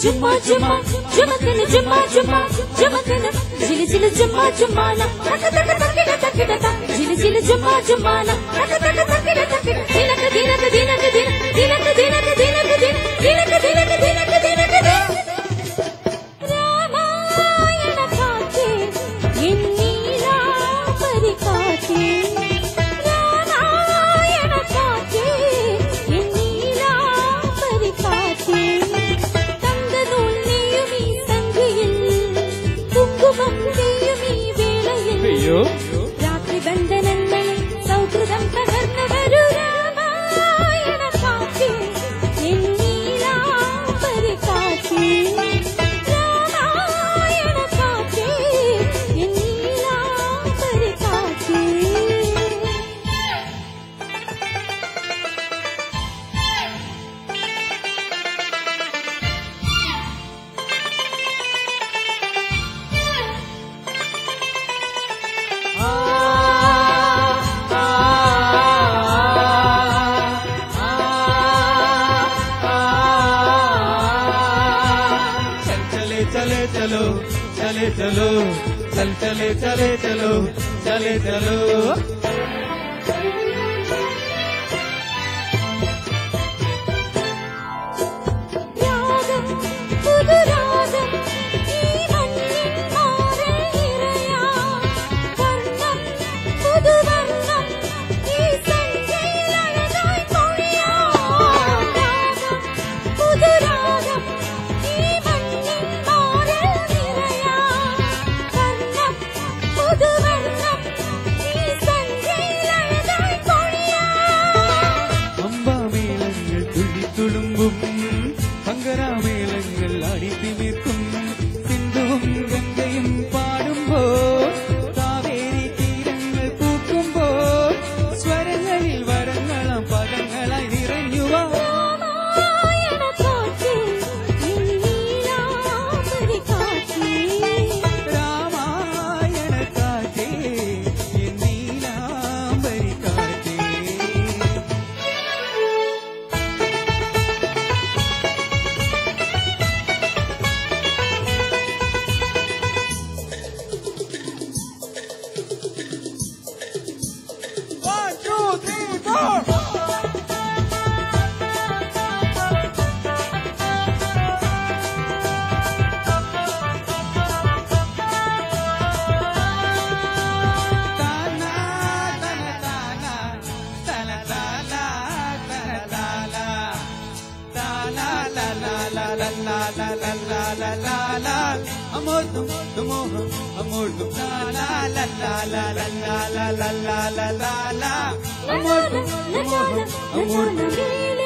Jumma jumma jumma kana jumma jumma jumma kana jili jili jumma jumma na taka taka taka taka taka jili jili jumma jumma na taka taka taka taka dinaka dinaka dinaka dinaka dinaka dinaka dinaka dinaka dinaka dinaka Ramayana kaate ennila parikaate Ramayana kaate ennila parikaate രാത്രി ബന്ധനങ്ങളെ സൗഹൃദം പകർന്നു വരൂ രാമായണ കാറ്റ് എന്നീലാംബരി കാറ്റ് രാമായണ കാറ്റ് എന്നീലാംബരി കാറ്റ് चले चलो चले चलो चल चले चले चलो चले चलो രാഗം പുതുരാഗം ഈ മണ്ണിൻ മാറിൽ നിറയാ വർണ്ണം പുതുവർണ്ണം ഈ സന്ധ്യയിൽ അഴകായി പൊഴിയാ രാഗം പുതുരാഗം ഈ മണ്ണിൻ മാറിൽ നിറയാ വർണ്ണം പുതുവർണ്ണം ഈ സന്ധ്യയിൽ അഴകായി പൊഴിയാ അമ്പാമേളങ്ങൾ തുള്ളിത്തുളുമ്പും പങ്കരാമേളങ്ങൾ അടിത്തിമിർക്കും സിന്ധുവും ഗംഗയും പാടുമ്പോ കാവേരി തീരങ്ങൾ പൂക്കുമ്പോ സ്വരങ്ങളിൽ വരങ്ങളും പദങ്ങളായി നിറഞ്ഞുവാ രാമായണ കാറ്റ് എന്നീലാംബരി കാറ്റ് രാമായണ കാറ്റേ എന്നീലാംബരി കാറ്റേ One, two, three, four. Amor tum tumoham amor tum la la la la la la la la la la la la amor tum tumoham amor tum